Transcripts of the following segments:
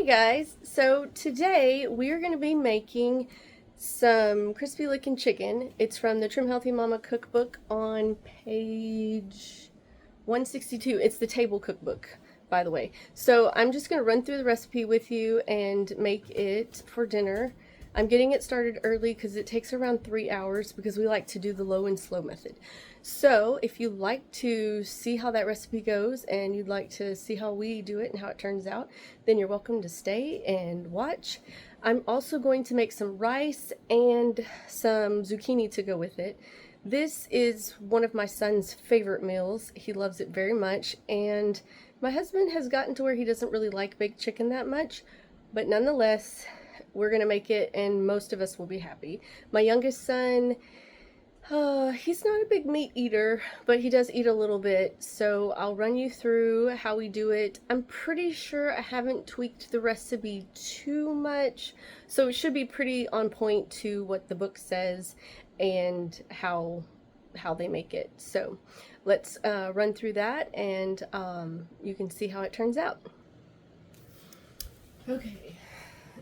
Guys, so today we're going to be making some crispy looking chicken. It's from the Trim Healthy Mama cookbook on page 162. It's the table cookbook, by the way. So I'm just going to run through the recipe with you and make it for dinner. I'm getting it started early because it takes around 3 hours because we like to do the low and slow method. So if you'd like to see how that recipe goes and you'd like to see how we do it and how it turns out, then you're welcome to stay and watch. I'm also going to make some rice and some zucchini to go with it. This is one of my son's favorite meals. He loves it very much, and my husband has gotten to where he doesn't really like baked chicken that much, but nonetheless, we're gonna make it and most of us will be happy. My youngest son, he's not a big meat eater, but he does eat a little bit, so I'll run you through how we do it. I'm pretty sure I haven't tweaked the recipe too much, so it should be pretty on point to what the book says and how they make it. So let's run through that, and you can see how it turns out. Okay,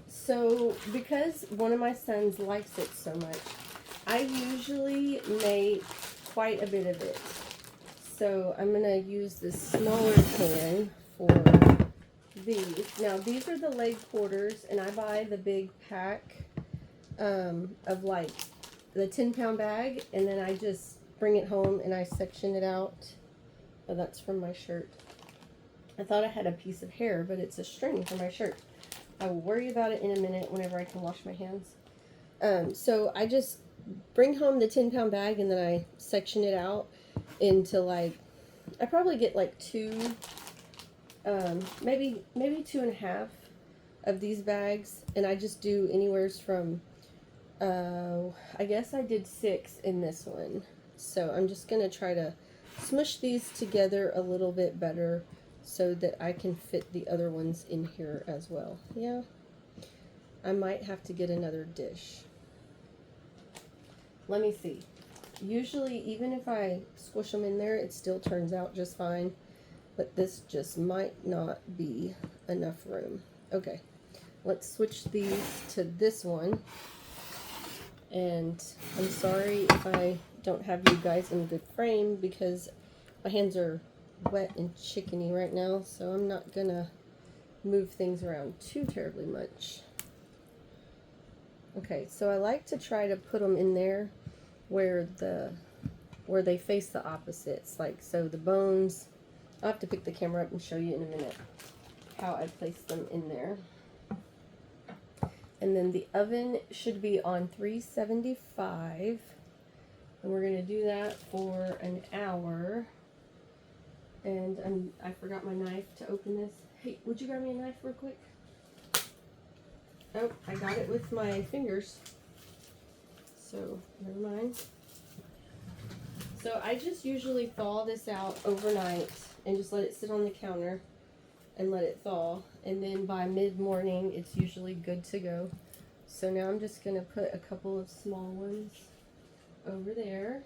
so because one of my sons likes it so much, I usually make quite a bit of it. So I'm gonna use this smaller pan for these. Now these are the leg quarters, and I buy the big pack of like the 10-pound bag, and then I just bring it home and I section it out. Oh, that's from my shirt. I thought I had a piece of hair, but it's a string for my shirt. I will worry about it in a minute whenever I can wash my hands. So I just bring home the 10-pound bag, and then I section it out into like, I probably get like two, maybe 2.5 of these bags, and I just do anywhere from, I guess I did 6 in this one. So I'm just gonna try to smush these together a little bit better so that I can fit the other ones in here as well. Yeah, I might have to get another dish. Let me see. Usually, even if I squish them in there, it still turns out just fine. But this just might not be enough room. Okay, let's switch these to this one. And I'm sorry if I don't have you guys in good frame because my hands are wet and chickeny right now, so I'm not gonna move things around too terribly much. Okay, so I like to try to put them in there where they face the opposites, like so the bones. I'll have to pick the camera up and show you in a minute how I place them in there. And then the oven should be on 375, and we're going to do that for an hour. And I forgot my knife to open this. Hey, would you grab me a knife real quick? Oh, I got it with my fingers, so never mind. So I just usually thaw this out overnight and just let it sit on the counter and let it thaw, and then by mid-morning it's usually good to go. So now I'm just going to put a couple of small ones over there.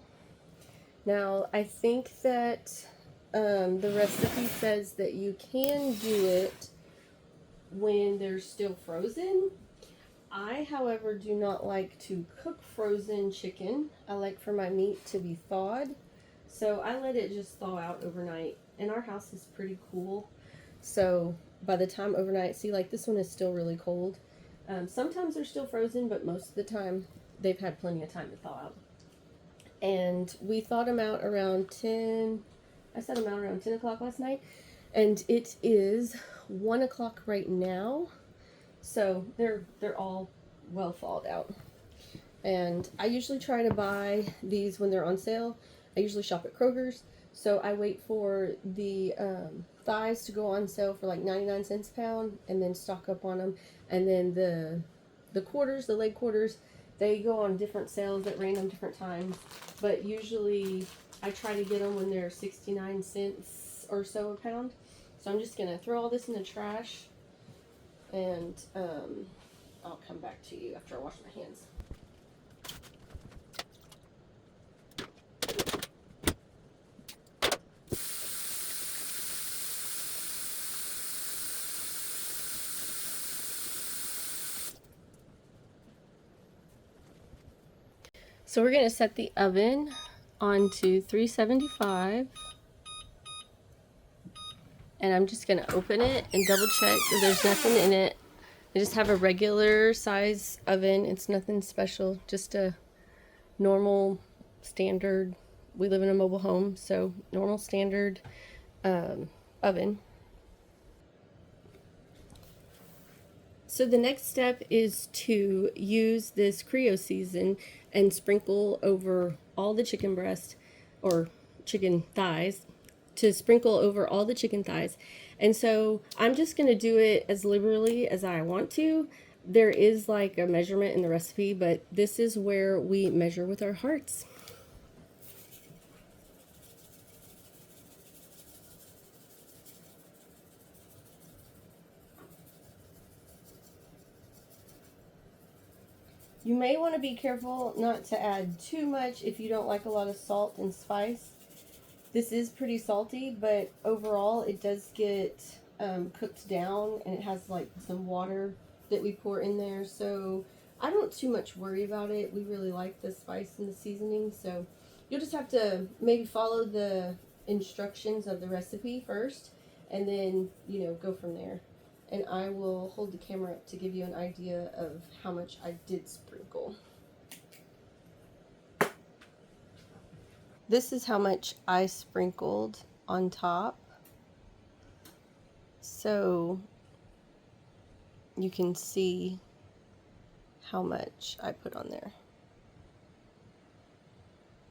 Now I think that the recipe says that you can do it when they're still frozen. I, however, do not like to cook frozen chicken. I like for my meat to be thawed. So I let it just thaw out overnight. And our house is pretty cool. So by the time overnight, see, like this one is still really cold. Sometimes they're still frozen, but most of the time they've had plenty of time to thaw out. And we thawed them out around 10, I set them out around 10 o'clock last night. And it is 1 o'clock right now. So they're all well thawed out. And I usually try to buy these when they're on sale. I usually shop at Kroger's. So I wait for the thighs to go on sale for like 99 cents a pound and then stock up on them. And then the quarters, the leg quarters, they go on different sales at random different times. But usually I try to get them when they're 69 cents or so a pound. So I'm just going to throw all this in the trash, and I'll come back to you after I wash my hands. So we're going to set the oven onto 375. And I'm just going to open it and double check that there's nothing in it. I just have a regular size oven. It's nothing special, just a normal standard. We live in a mobile home, so normal standard oven. So the next step is to use this Creo season and sprinkle over all the chicken breast or chicken thighs, to sprinkle over all the chicken thighs. And so I'm just going to do it as liberally as I want to. There is like a measurement in the recipe, but this is where we measure with our hearts. You may want to be careful not to add too much if you don't like a lot of salt and spice. This is pretty salty, but overall it does get cooked down, and it has like some water that we pour in there. So I don't too much worry about it. We really like the spice and the seasoning. So you'll just have to maybe follow the instructions of the recipe first, and then, you know, go from there. And I will hold the camera up to give you an idea of how much I did sprinkle. This is how much I sprinkled on top. So you can see how much I put on there.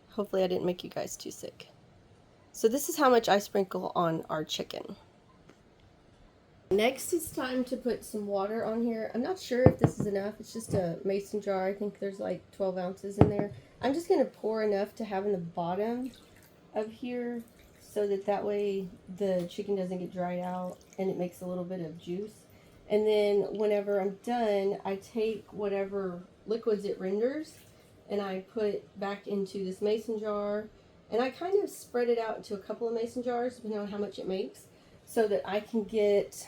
Hopefully I didn't make you guys too sick. So this is how much I sprinkle on our chicken. Next, it's time to put some water on here. I'm not sure if this is enough. It's just a mason jar. I think there's like 12 ounces in there. I'm just going to pour enough to have in the bottom of here, so that way the chicken doesn't get dried out and it makes a little bit of juice. And then whenever I'm done, I take whatever liquids it renders and I put back into this mason jar, and I kind of spread it out into a couple of mason jars depending on how much it makes, so that I can get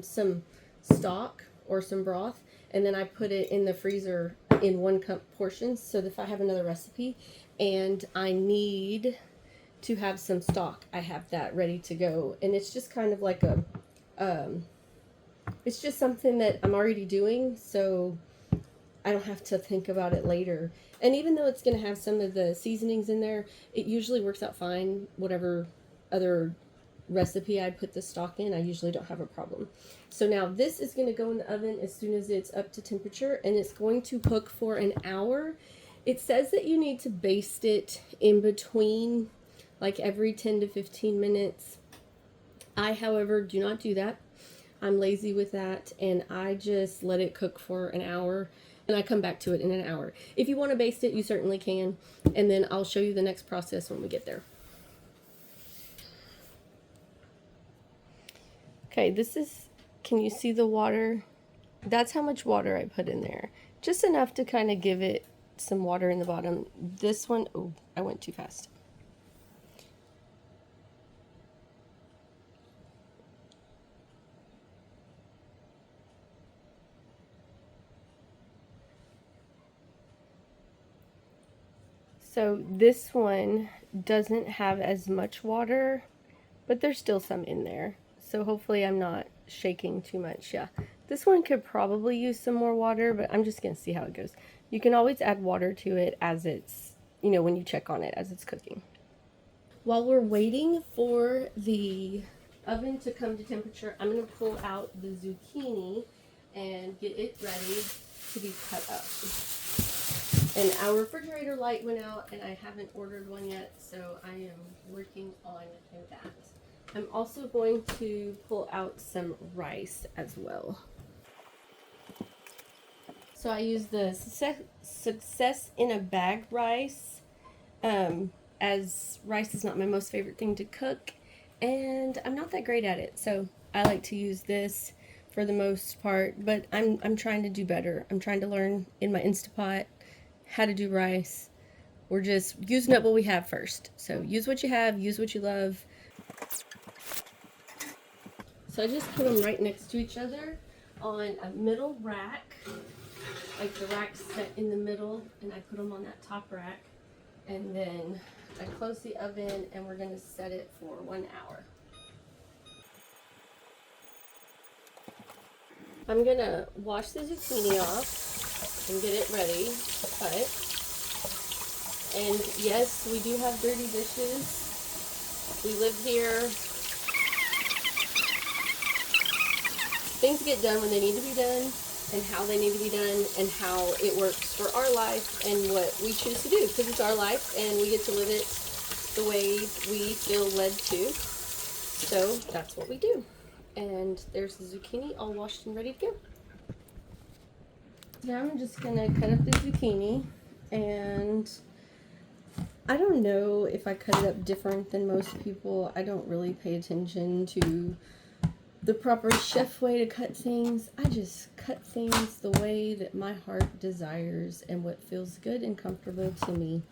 some stock or some broth, and then I put it in the freezer in 1 cup portions, so that if I have another recipe and I need to have some stock, I have that ready to go. And it's just kind of like a it's just something that I'm already doing, so I don't have to think about it later. And even though it's going to have some of the seasonings in there, it usually works out fine. Whatever other recipe I put the stock in, I usually don't have a problem. So now this is going to go in the oven as soon as it's up to temperature, and it's going to cook for an hour. It says that you need to baste it in between, like every 10 to 15 minutes. I, however, do not do that. I'm lazy with that, and I just let it cook for an hour, and I come back to it in an hour. If you want to baste it, you certainly can, and then I'll show you the next process when we get there. Okay, this is, can you see the water? That's how much water I put in there. Just enough to kind of give it some water in the bottom. This one, oh, I went too fast. So this one doesn't have as much water, but there's still some in there. So hopefully I'm not shaking too much. Yeah, this one could probably use some more water, but I'm just going to see how it goes. You can always add water to it as it's, you know, when you check on it as it's cooking. While we're waiting for the oven to come to temperature, I'm going to pull out the zucchini and get it ready to be cut up. And our refrigerator light went out, and I haven't ordered one yet, so I am working on that. I'm also going to pull out some rice as well. So I use the Success in a Bag rice, as rice is not my most favorite thing to cook, and I'm not that great at it, so I like to use this for the most part, but I'm trying to do better. I'm trying to learn in my Instapot how to do rice. We're just using up what we have first. So use what you have, use what you love. So I just put them right next to each other. on a middle rack, like the rack's set in the middle, and I put them on that top rack, and then I close the oven, and we're gonna set it for 1 hour. I'm gonna wash the zucchini off and get it ready to cut. And yes, we do have dirty dishes. We live here. Things get done when they need to be done, and how they need to be done, and how it works for our life and what we choose to do, because it's our life and we get to live it the way we feel led to. So that's what we do. And there's the zucchini all washed and ready to go. Now I'm just gonna cut up the zucchini, and I don't know if I cut it up different than most people. I don't really pay attention to the proper chef way to cut things. I just cut things the way that my heart desires and what feels good and comfortable to me,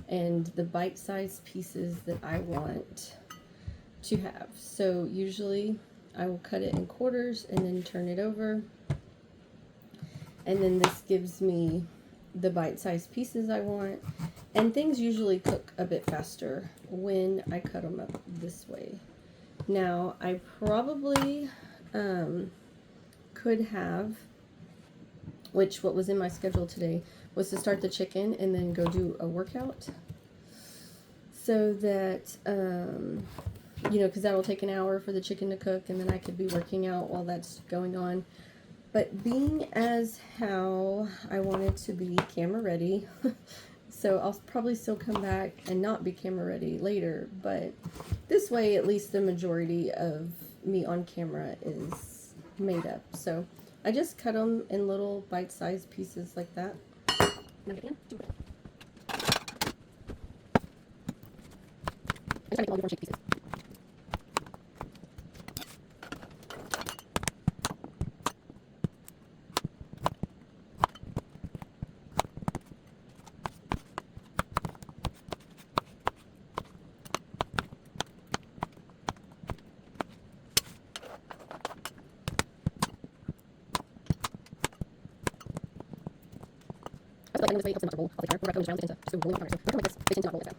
and the bite-sized pieces that I want to have. So usually I will cut it in quarters and then turn it over, and then this gives me the bite-sized pieces I want, and things usually cook a bit faster when I cut them up this way. Now, I probably could have, what was in my schedule today, was to start the chicken and then go do a workout. So that, you know, because that will take an hour for the chicken to cook, and then I could be working out while that's going on. But being as how I wanted to be camera ready, so I'll probably still come back and not be camera ready later, but this way at least the majority of me on camera is made up. So I just cut them in little bite-sized pieces like that. This way it helps them not to roll off the counter. We're not going to down, so rolling off the counter. So we're like this, they tend to not roll like that.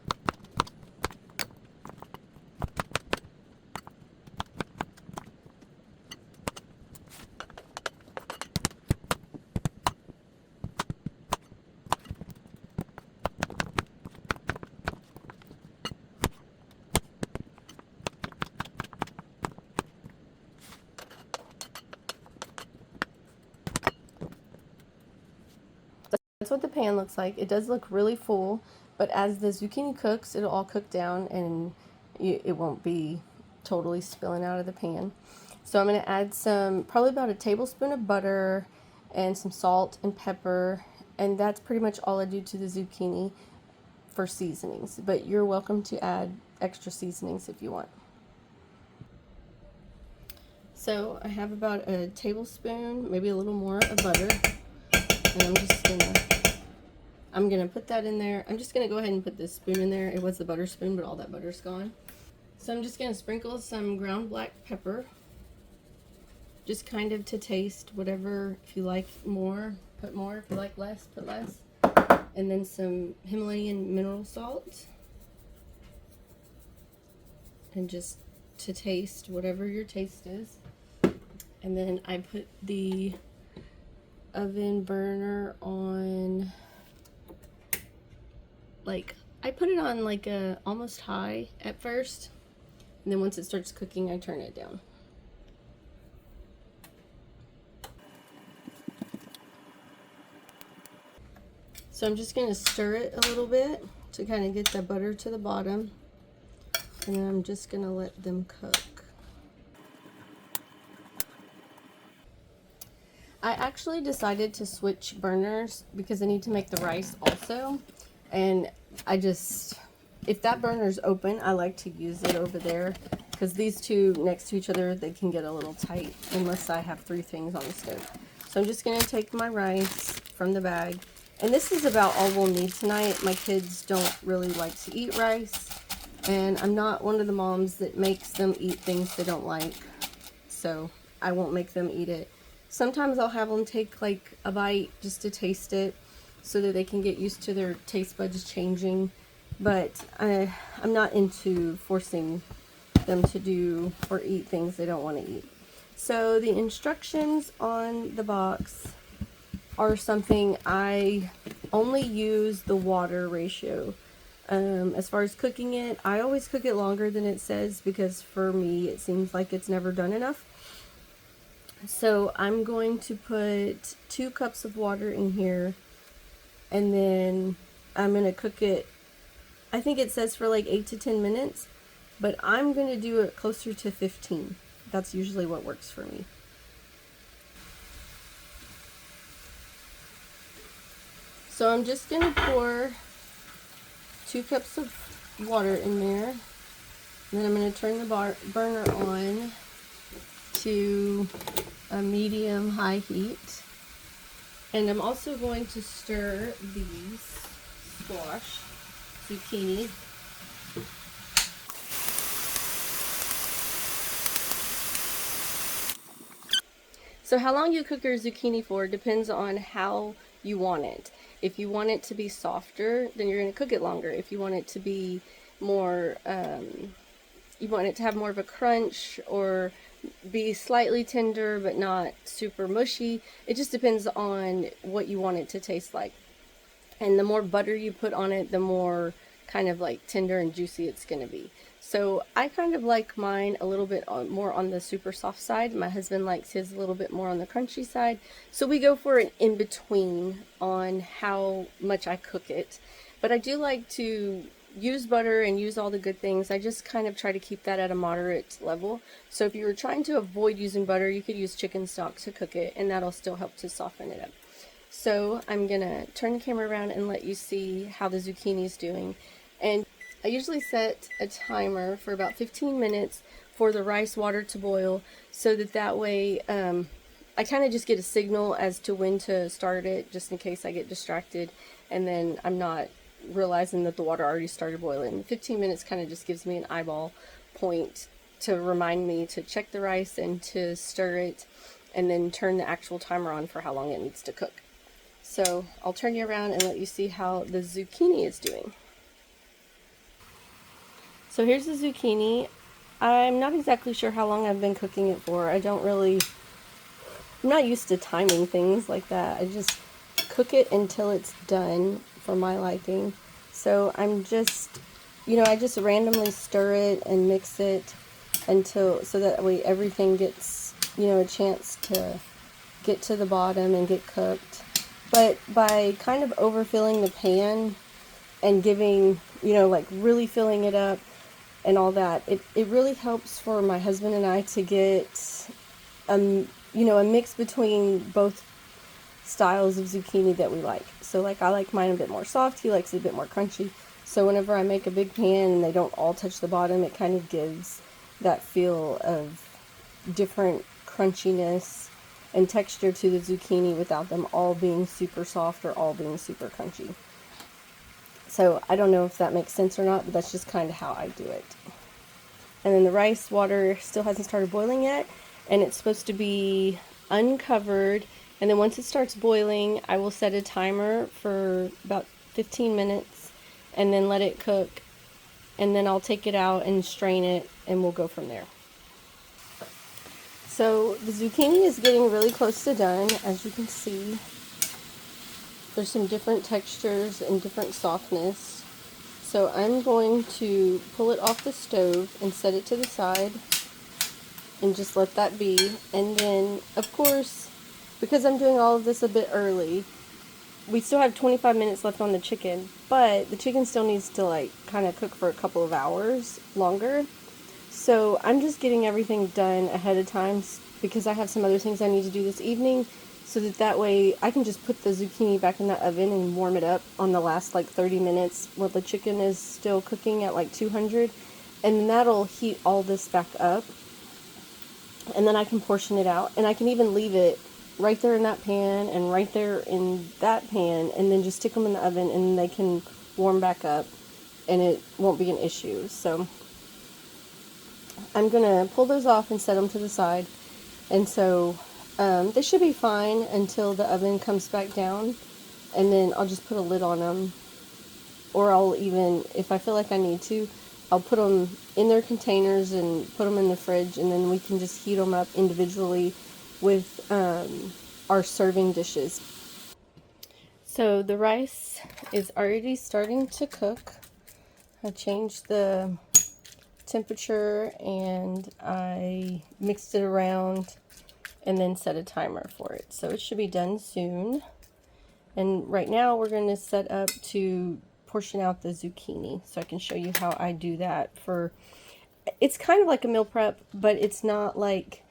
That's what the pan looks like. It does look really full, but as the zucchini cooks, it'll all cook down and it won't be totally spilling out of the pan. So I'm going to add probably about a tablespoon of butter and some salt and pepper, and that's pretty much all I do to the zucchini for seasonings. But you're welcome to add extra seasonings if you want. So I have about a tablespoon, maybe a little more of butter, and I'm gonna put that in there. I'm just gonna go ahead and put this spoon in there. It was the butter spoon, but all that butter's gone. So I'm just gonna sprinkle some ground black pepper, just kind of to taste, whatever. If you like more, put more. If you like less, put less. And then some Himalayan mineral salt, and just to taste, whatever your taste is. And then I put the oven burner on, like, I put it on like a almost high at first, and then once it starts cooking I turn it down. So I'm just going to stir it a little bit to kind of get the butter to the bottom, and then I'm just going to let them cook. I actually decided to switch burners because I need to make the rice also, and if that burner's open, I like to use it over there, because these two next to each other, they can get a little tight unless I have 3 things on the stove. So I'm just going to take my rice from the bag, and this is about all we'll need tonight. My kids don't really like to eat rice, and I'm not one of the moms that makes them eat things they don't like, so I won't make them eat it. Sometimes I'll have them take like a bite just to taste it so that they can get used to their taste buds changing. But I'm not into forcing them to do or eat things they don't want to eat. So the instructions on the box are something I only use the water ratio. As far as cooking it, I always cook it longer than it says because for me it seems like it's never done enough. So I'm going to put 2 cups of water in here, and then I'm going to cook it. I think it says for like 8 to 10 minutes, but I'm going to do it closer to 15. That's usually what works for me. So I'm just going to pour 2 cups of water in there, and then I'm going to turn the burner on to a medium-high heat. And I'm also going to stir these squash, zucchini. So how long you cook your zucchini for depends on how you want it. If you want it to be softer, then you're going to cook it longer. If you want it to be more, you want it to have more of a crunch or be slightly tender but not super mushy, it just depends on what you want it to taste like. And the more butter you put on it, the more kind of like tender and juicy it's going to be. So I kind of like mine a little bit more on the super soft side. My husband likes his a little bit more on the crunchy side. So we go for an in-between on how much I cook it. But I do like to use butter and use all the good things. I just kind of try to keep that at a moderate level. So if you were trying to avoid using butter, you could use chicken stock to cook it, and that'll still help to soften it up. So I'm gonna turn the camera around and let you see how the zucchini is doing. And I usually set a timer for about 15 minutes for the rice water to boil, so that way I kind of just get a signal as to when to start it, just in case I get distracted and then I'm not realizing that the water already started boiling. 15 minutes kind of just gives me an eyeball point to remind me to check the rice and to stir it, and then turn the actual timer on for how long it needs to cook. So I'll turn you around and let you see how the zucchini is doing. So here's the zucchini. I'm not exactly sure how long I've been cooking it for. I'm not used to timing things like that. I just cook it until it's done for my liking. So I'm just, I just randomly stir it and mix it so that way everything gets, a chance to get to the bottom and get cooked. But by kind of overfilling the pan and giving, like really filling it up and all that, it really helps for my husband and I to get, a mix between both styles of zucchini that we like. So like I like mine a bit more soft, he likes it a bit more crunchy. So whenever I make a big pan and they don't all touch the bottom, it kind of gives that feel of different crunchiness and texture to the zucchini without them all being super soft or all being super crunchy. So I don't know if that makes sense or not, but that's just kind of how I do it. And then the rice water still hasn't started boiling yet, and it's supposed to be uncovered. And then once it starts boiling, I will set a timer for about 15 minutes and then let it cook. And then I'll take it out and strain it, and we'll go from there. So the zucchini is getting really close to done, as you can see. There's some different textures and different softness. So I'm going to pull it off the stove and set it to the side and just let that be. And then, of course, because I'm doing all of this a bit early, we still have 25 minutes left on the chicken, but the chicken still needs to kind of cook for a couple of hours longer. So I'm just getting everything done ahead of time because I have some other things I need to do this evening, so that way I can just put the zucchini back in the oven and warm it up on the last 30 minutes while the chicken is still cooking at 200, and then that'll heat all this back up, and then I can portion it out, and I can even leave it right there in that pan and right there in that pan, and then just stick them in the oven and they can warm back up and it won't be an issue. So I'm gonna pull those off and set them to the side. And so They should be fine until the oven comes back down, and then I'll just put a lid on them, or I'll even, if I feel like I need to, I'll put them in their containers and put them in the fridge, and then we can just heat them up individually with our serving dishes. So the rice is already starting to cook. I changed the temperature and I mixed it around and then set a timer for it. So it should be done soon. And right now we're going to set up to portion out the zucchini. So I can show you how I do that for, it's kind of like a meal prep, but it's not like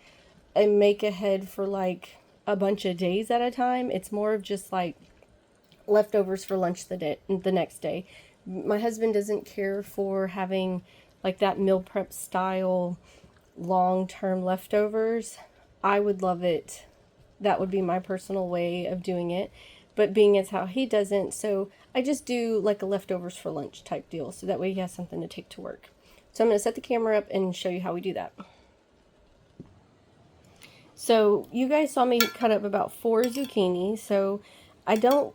a make ahead for like a bunch of days at a time. It's more of just like leftovers for lunch the next day. My husband doesn't care for having like that meal prep style long-term leftovers. I would love it. That would be my personal way of doing it. But being as how he doesn't, so I just do like a leftovers for lunch type deal. So that way he has something to take to work. So I'm going to set the camera up and show you how we do that. So you guys saw me cut up about 4 zucchini. So I don't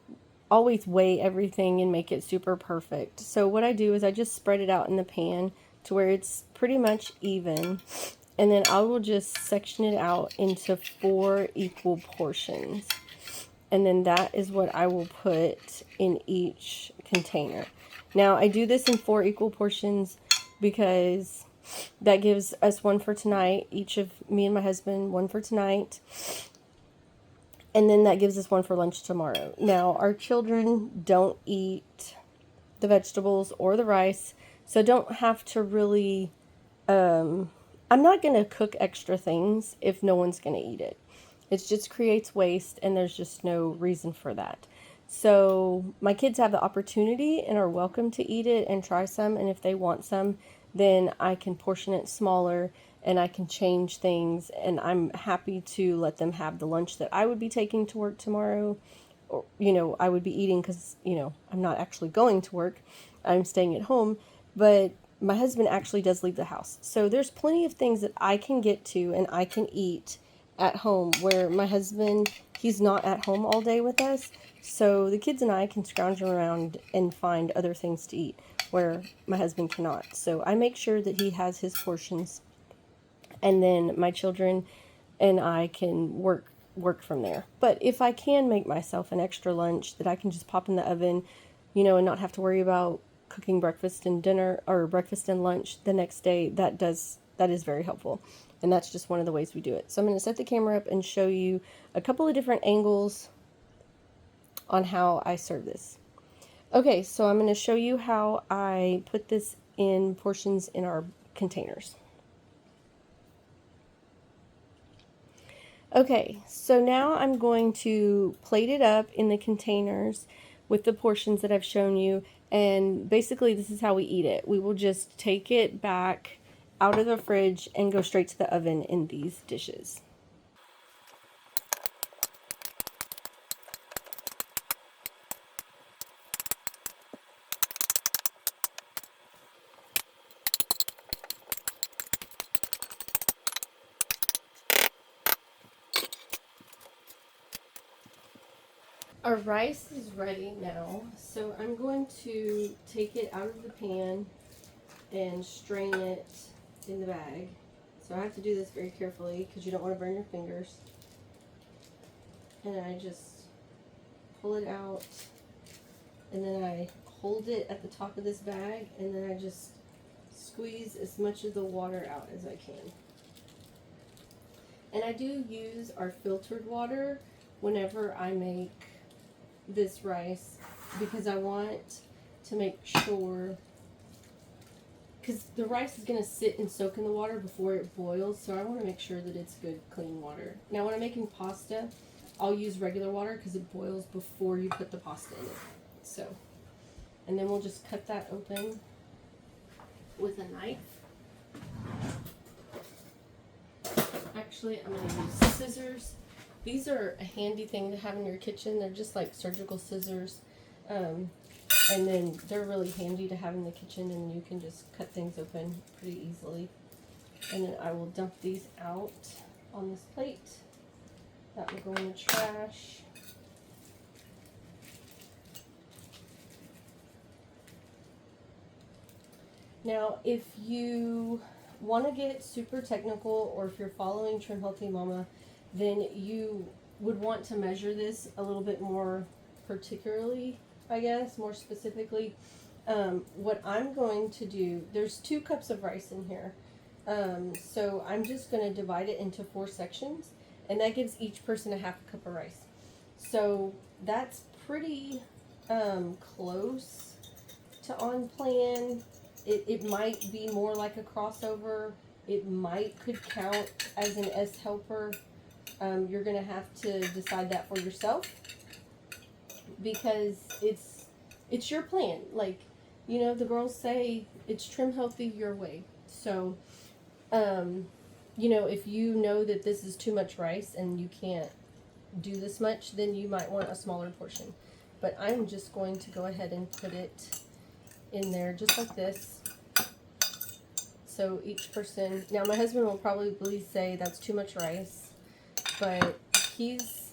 always weigh everything and make it super perfect. So what I do is I just spread it out in the pan to where it's pretty much even. And then I will just section it out into 4 equal portions. And then that is what I will put in each container. Now I do this in 4 equal portions because that gives us 1 for tonight, each of me and my husband, 1 for tonight. And then that gives us 1 for lunch tomorrow. Now, our children don't eat the vegetables or the rice, so don't have to really, I'm not going to cook extra things if no one's going to eat it. It just creates waste, and there's just no reason for that. So my kids have the opportunity and are welcome to eat it and try some, and if they want some, then I can portion it smaller and I can change things, and I'm happy to let them have the lunch that I would be taking to work tomorrow, or, you know, I would be eating because, you know, I'm not actually going to work. I'm staying at home, but my husband actually does leave the house. So there's plenty of things that I can get to and I can eat at home where my husband, he's not at home all day with us. So the kids and I can scrounge around and find other things to eat where my husband cannot. So I make sure that he has his portions, and then my children and I can work from there. But if I can make myself an extra lunch that I can just pop in the oven, you know, and not have to worry about cooking breakfast and dinner or breakfast and lunch the next day, that is very helpful. And that's just one of the ways we do it. So I'm going to set the camera up and show you a couple of different angles on how I serve this. Okay, so I'm going to show you how I put this in portions in our containers. Okay, so now I'm going to plate it up in the containers with the portions that I've shown you, and basically this is how we eat it. We will just take it back out of the fridge and go straight to the oven in these dishes. Our rice is ready now, so I'm going to take it out of the pan and strain it in the bag. So I have to do this very carefully because you don't want to burn your fingers. And I just pull it out, and then I hold it at the top of this bag, and then I just squeeze as much of the water out as I can. And I do use our filtered water whenever I make this rice because I want to make sure, because the rice is going to sit and soak in the water before it boils, so I want to make sure that it's good, clean water. Now when I'm making pasta, I'll use regular water because it boils before you put the pasta in it. So, and then we'll just cut that open with a knife. Actually, I'm going to use scissors. These are a handy thing to have in your kitchen. They're just like surgical scissors. And then they're really handy to have in the kitchen, and you can just cut things open pretty easily. And then I will dump these out on this plate. That will go in the trash. Now, if you want to get super technical, or if you're following Trim Healthy Mama, then you would want to measure this a little bit more particularly, I guess, more specifically. What I'm going to do, there's 2 cups of rice in here. So I'm just going to divide it into 4 sections, and that gives each person a 1/2 cup of rice. So that's pretty close to on plan. It might be more like a crossover. It could count as an S helper. You're going to have to decide that for yourself, because it's your plan. Like, you know, the girls say it's trim healthy your way. So, you know, if you know that this is too much rice and you can't do this much, then you might want a smaller portion. But I'm just going to go ahead and put it in there just like this. So each person, now my husband will probably say that's too much rice, but he's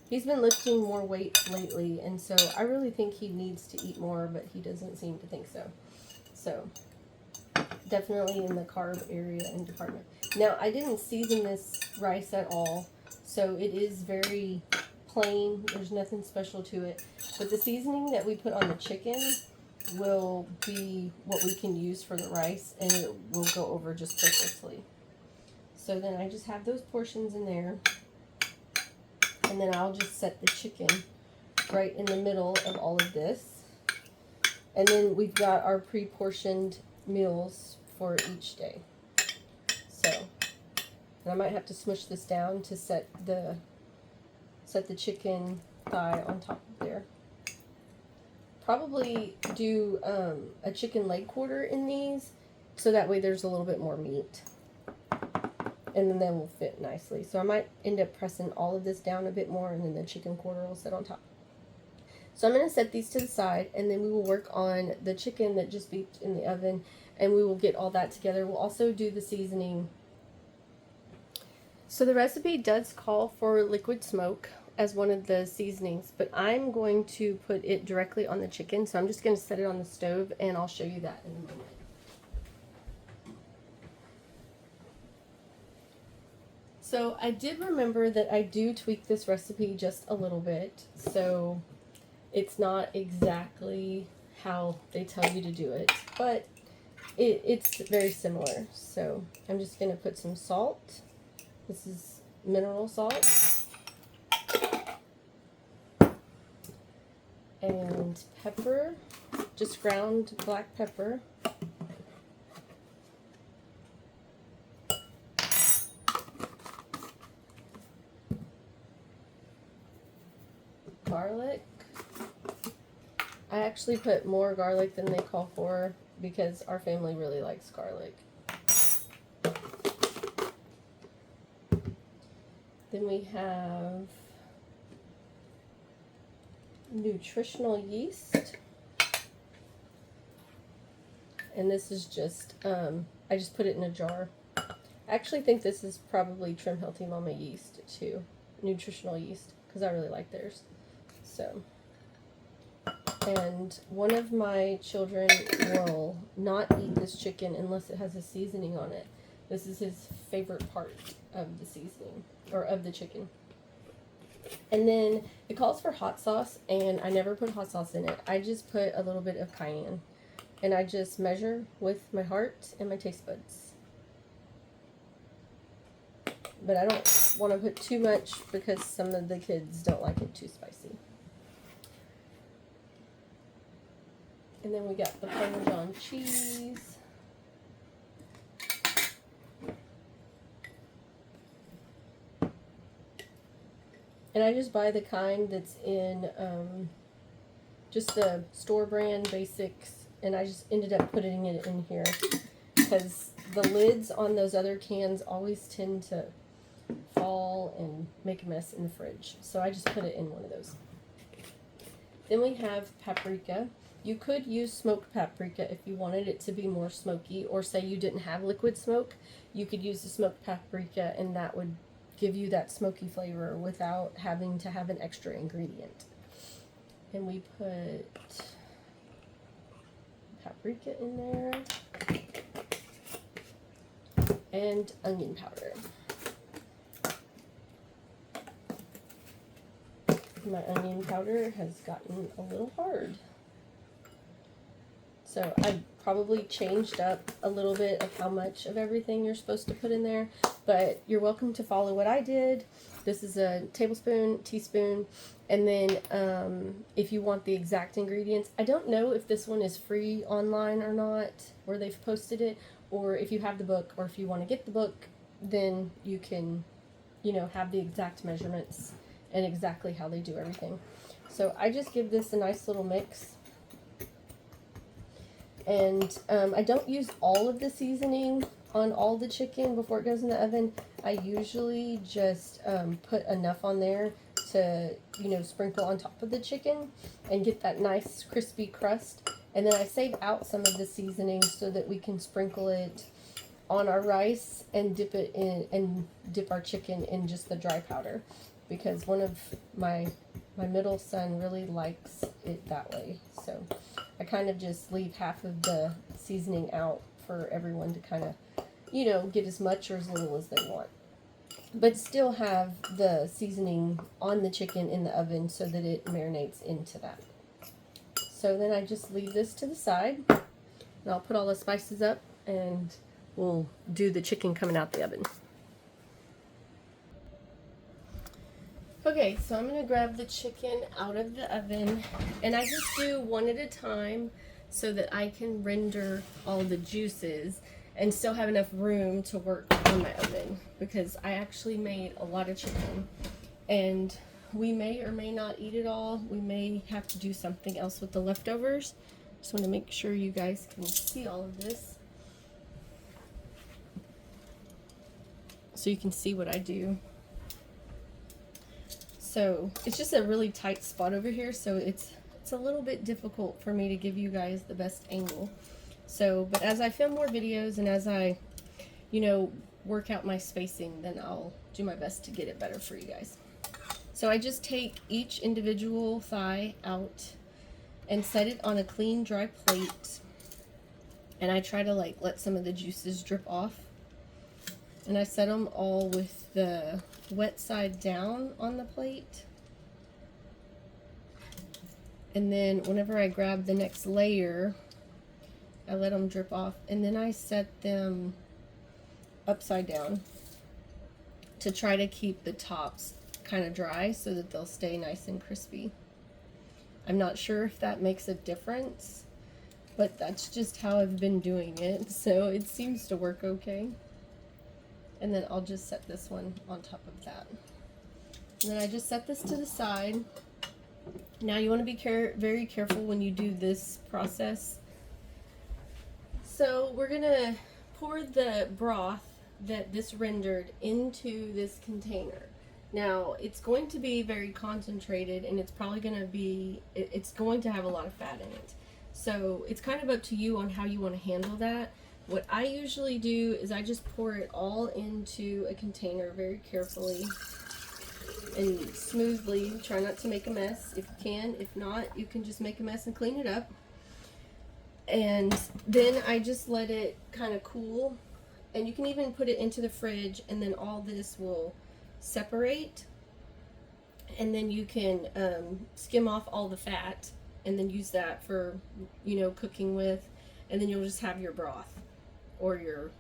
been lifting more weight lately, and so I really think he needs to eat more, but he doesn't seem to think so. So definitely in the carb area and department. Now, I didn't season this rice at all, so it is very plain. There's nothing special to it, but the seasoning that we put on the chicken will be what we can use for the rice, and it will go over just perfectly. So then I just have those portions in there, and then I'll just set the chicken right in the middle of all of this. And then we've got our pre-portioned meals for each day. So, and I might have to smush this down to set the chicken thigh on top of there. Probably do a chicken leg quarter in these, so that way there's a little bit more meat, and then they will fit nicely. So I might end up pressing all of this down a bit more, and then the chicken quarter will sit on top. So I'm going to set these to the side, and then we will work on the chicken that just beeped in the oven, and we will get all that together. We'll also do the seasoning. So the recipe does call for liquid smoke as one of the seasonings, but I'm going to put it directly on the chicken, so I'm just going to set it on the stove, and I'll show you that in a moment. So I did remember that I do tweak this recipe just a little bit, so it's not exactly how they tell you to do it, but it's very similar. So I'm just going to put some salt. This is mineral salt. And pepper, just ground black pepper. Garlic. I actually put more garlic than they call for because our family really likes garlic. Then we have nutritional yeast, and this is just I just put it in a jar. I actually think this is probably Trim Healthy Mama yeast too, nutritional yeast, because I really like theirs. So, and one of my children will not eat this chicken unless it has a seasoning on it. This is his favorite part of the seasoning, or of the chicken. And then it calls for hot sauce, and I never put hot sauce in it. I just put a little bit of cayenne, and I just measure with my heart and my taste buds. But I don't want to put too much because some of the kids don't like it too spicy. And then we got the Parmesan cheese. And I just buy the kind that's in just the store brand basics, and I just ended up putting it in here because the lids on those other cans always tend to fall and make a mess in the fridge. So I just put it in one of those. Then we have paprika. You could use smoked paprika if you wanted it to be more smoky, or say you didn't have liquid smoke, you could use the smoked paprika and that would give you that smoky flavor without having to have an extra ingredient. And we put paprika in there and onion powder. My onion powder has gotten a little hard. So I probably changed up a little bit of how much of everything you're supposed to put in there, but you're welcome to follow what I did. This is a tablespoon, teaspoon, and then if you want the exact ingredients, I don't know if this one is free online or not, where they've posted it, or if you have the book, or if you want to get the book, then you can, you know, have the exact measurements and exactly how they do everything. So I just give this a nice little mix. And I don't use all of the seasoning on all the chicken before it goes in the oven. I usually just put enough on there to, you know, sprinkle on top of the chicken and get that nice crispy crust. And then I save out some of the seasoning so that we can sprinkle it on our rice and dip it in, and dip our chicken in just the dry powder. Because one of my middle son really likes it that way. So I kind of just leave half of the seasoning out for everyone to kind of, you know, get as much or as little as they want. But still have the seasoning on the chicken in the oven so that it marinates into that. So then I just leave this to the side, and I'll put all the spices up, and we'll do the chicken coming out the oven. Okay, so I'm going to grab the chicken out of the oven, and I just do one at a time so that I can render all the juices and still have enough room to work on my oven, because I actually made a lot of chicken, and we may or may not eat it all. We may have to do something else with the leftovers. Just want to make sure you guys can see all of this, so you can see what I do. So it's just a really tight spot over here, so it's a little bit difficult for me to give you guys the best angle. So, but as I film more videos and as I, you know, work out my spacing, then I'll do my best to get it better for you guys. So I just take each individual thigh out and set it on a clean, dry plate, and I try to like let some of the juices drip off. And I set them all with the wet side down on the plate. And then whenever I grab the next layer, I let them drip off. And then I set them upside down to try to keep the tops kind of dry so that they'll stay nice and crispy. I'm not sure if that makes a difference, but that's just how I've been doing it. So it seems to work okay. And then I'll just set this one on top of that. And then I just set this to the side. Now you want to be very careful when you do this process. So we're going to pour the broth that this rendered into this container. Now it's going to be very concentrated, and it's probably going to be, it's going to have a lot of fat in it. So it's kind of up to you on how you want to handle that. What I usually do is I just pour it all into a container very carefully and smoothly. Try not to make a mess if you can. If not, you can just make a mess and clean it up. And then I just let it kind of cool. And you can even put it into the fridge, and then all this will separate. And then you can skim off all the fat and then use that for, you know, cooking with. And then you'll just have your broth or your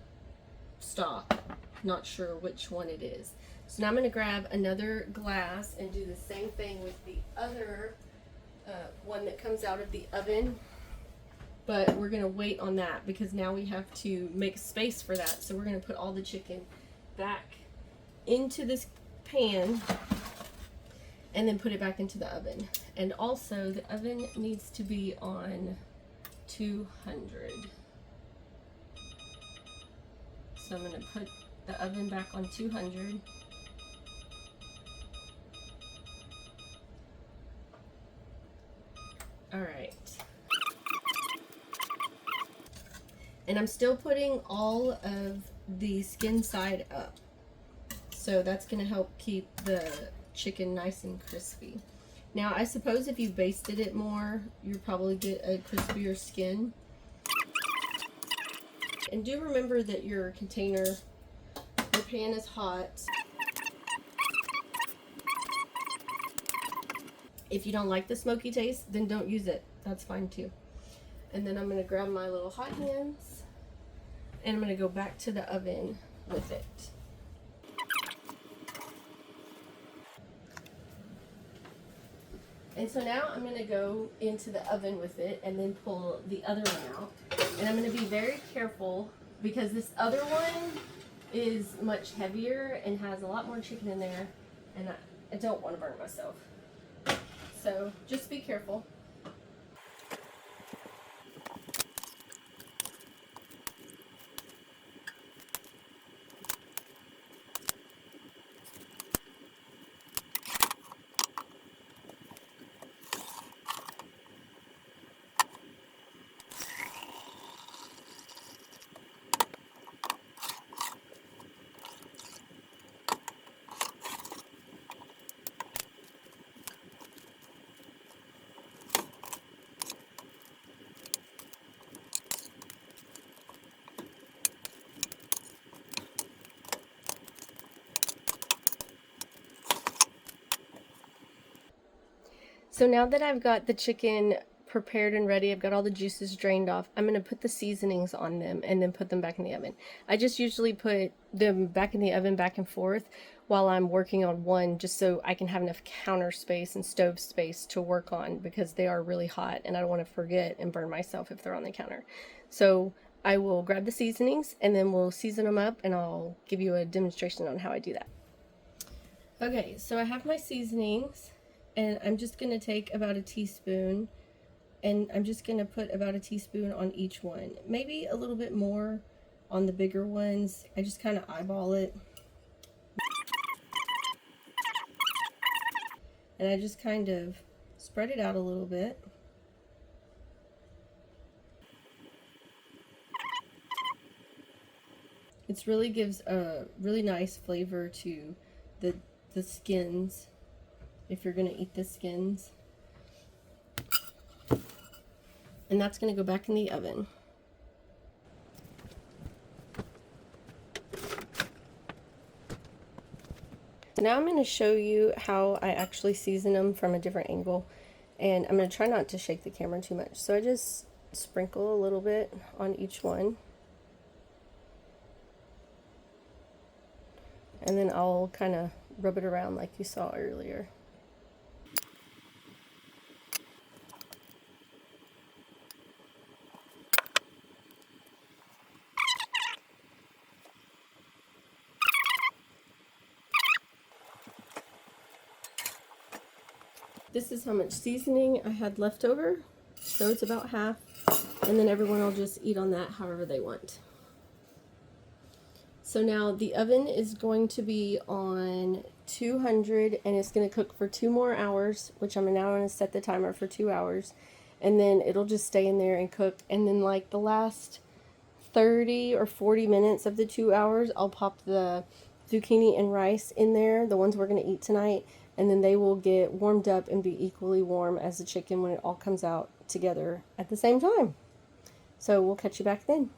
stock. Not sure which one it is. So now I'm going to grab another glass and do the same thing with the other one that comes out of the oven. But we're going to wait on that because now we have to make space for that. So we're going to put all the chicken back into this pan and then put it back into the oven. And also the oven needs to be on 200. So I'm going to put the oven back on 200. All right. And I'm still putting all of the skin side up. So that's going to help keep the chicken nice and crispy. Now, I suppose if you basted it more, you'll probably get a crispier skin. And do remember that your container, your pan is hot. If you don't like the smoky taste, then don't use it. That's fine too. And then I'm going to grab my little hot hands and I'm going to go back to the oven with it. And so now I'm going to go into the oven with it and then pull the other one out. And I'm going to be very careful because this other one is much heavier and has a lot more chicken in there. And I don't want to burn myself. So just be careful. So now that I've got the chicken prepared and ready, I've got all the juices drained off, I'm going to put the seasonings on them and then put them back in the oven. I just usually put them back in the oven back and forth while I'm working on one, just so I can have enough counter space and stove space to work on, because they are really hot and I don't want to forget and burn myself if they're on the counter. So I will grab the seasonings and then we'll season them up and I'll give you a demonstration on how I do that. Okay, so I have my seasonings. And I'm just going to take about a teaspoon, and I'm just going to put about a teaspoon on each one. Maybe a little bit more on the bigger ones. I just kind of eyeball it. And I just kind of spread it out a little bit. It really gives a really nice flavor to the skins, if you're going to eat the skins. And that's going to go back in the oven. Now I'm going to show you how I actually season them from a different angle. And I'm going to try not to shake the camera too much. So I just sprinkle a little bit on each one. And then I'll kind of rub it around like you saw earlier. This is how much seasoning I had left over, so it's about half, and then everyone will just eat on that however they want. So now the oven is going to be on 200 and it's going to cook for 2 more hours, which I'm now going to set the timer for 2 hours, and then it'll just stay in there and cook. And then like the last 30 or 40 minutes of the 2 hours, I'll pop the zucchini and rice in there, the ones we're going to eat tonight, and then they will get warmed up and be equally warm as the chicken when it all comes out together at the same time. So we'll catch you back then.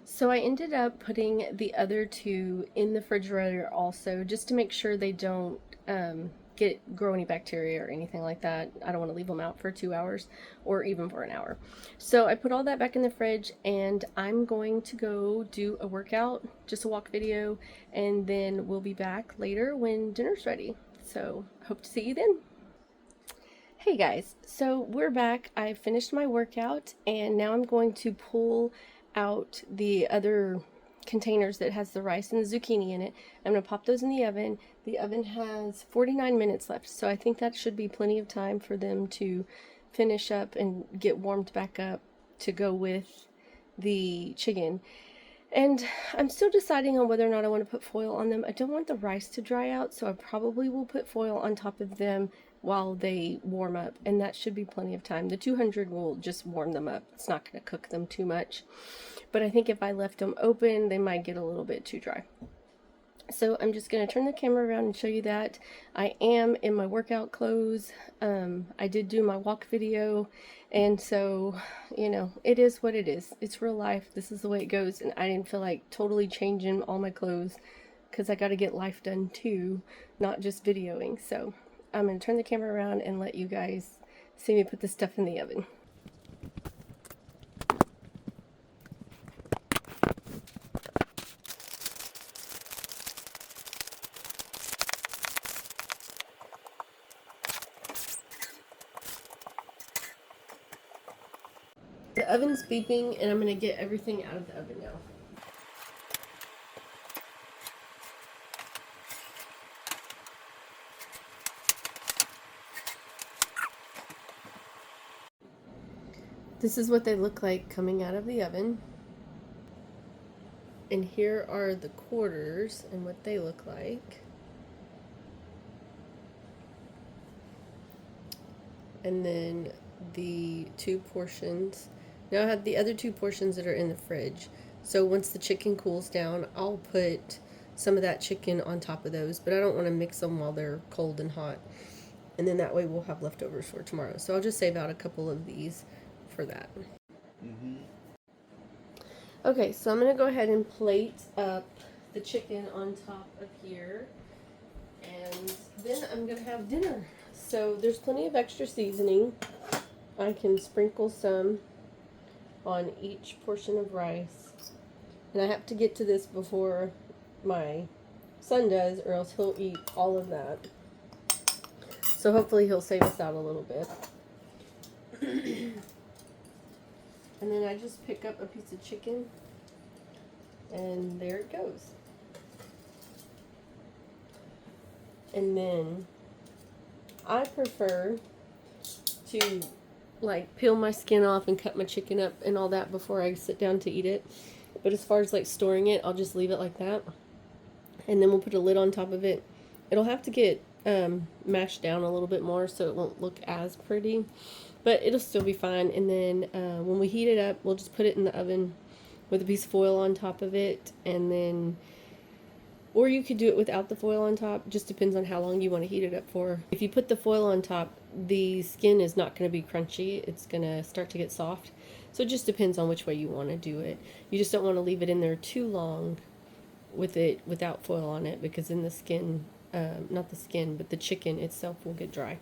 So I ended up putting the other 2 in the refrigerator also, just to make sure they don't grow any bacteria or anything like that. I don't want to leave them out for 2 hours or even for an hour. So I put all that back in the fridge, and I'm going to go do a workout, just a walk video, and then we'll be back later when dinner's ready. So hope to see you then. Hey guys, so we're back. I finished my workout and now I'm going to pull out the other containers that has the rice and the zucchini in it. I'm going to pop those in the oven. The oven has 49 minutes left, so I think that should be plenty of time for them to finish up and get warmed back up to go with the chicken. And I'm still deciding on whether or not I want to put foil on them. I don't want the rice to dry out, so I probably will put foil on top of them while they warm up, and that should be plenty of time. The 200 will just warm them up. It's not going to cook them too much. But I think if I left them open, they might get a little bit too dry. So I'm just going to turn the camera around and show you that. I am in my workout clothes. I did do my walk video, and so, you know, it is what it is. It's real life. This is the way it goes, and I didn't feel like totally changing all my clothes because I got to get life done too, not just videoing. So I'm going to turn the camera around and let you guys see me put this stuff in the oven. The oven's beeping, and I'm going to get everything out of the oven now. This is what they look like coming out of the oven. And here are the quarters and what they look like. And then the 2 portions. Now I have the other 2 portions that are in the fridge. So once the chicken cools down, I'll put some of that chicken on top of those, but I don't want to mix them while they're cold and hot. And then that way we'll have leftovers for tomorrow. So I'll just save out a couple of these for that. Okay, so I'm going to go ahead and plate up the chicken on top of here. And then I'm going to have dinner. So there's plenty of extra seasoning. I can sprinkle some on each portion of rice. And I have to get to this before my son does, or else he'll eat all of that. So hopefully he'll save us out a little bit. And then I just pick up a piece of chicken, and there it goes. And then I prefer to like peel my skin off and cut my chicken up and all that before I sit down to eat it. But as far as like storing it, I'll just leave it like that. And then we'll put a lid on top of it. It'll have to get mashed down a little bit more so it won't look as pretty, but it'll still be fine. And then when we heat it up, we'll just put it in the oven with a piece of foil on top of it, and then, or you could do it without the foil on top. Just depends on how long you want to heat it up for. If you put the foil on top, the skin is not going to be crunchy. It's going to start to get soft. So it just depends on which way you want to do it. You just don't want to leave it in there too long with it without foil on it, because then the skin, not the skin, but the chicken itself will get dry.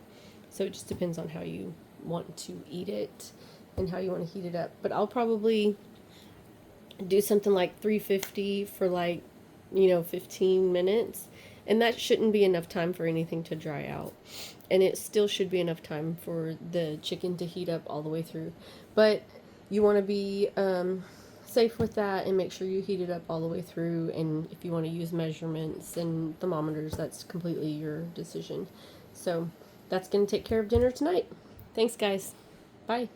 So it just depends on how you want to eat it and how you want to heat it up. But I'll probably do something like 350 for like, 15 minutes. And that shouldn't be enough time for anything to dry out. And it still should be enough time for the chicken to heat up all the way through. But you want to be safe with that and make sure you heat it up all the way through. And if you want to use measurements and thermometers, that's completely your decision. So that's going to take care of dinner tonight. Thanks, guys. Bye.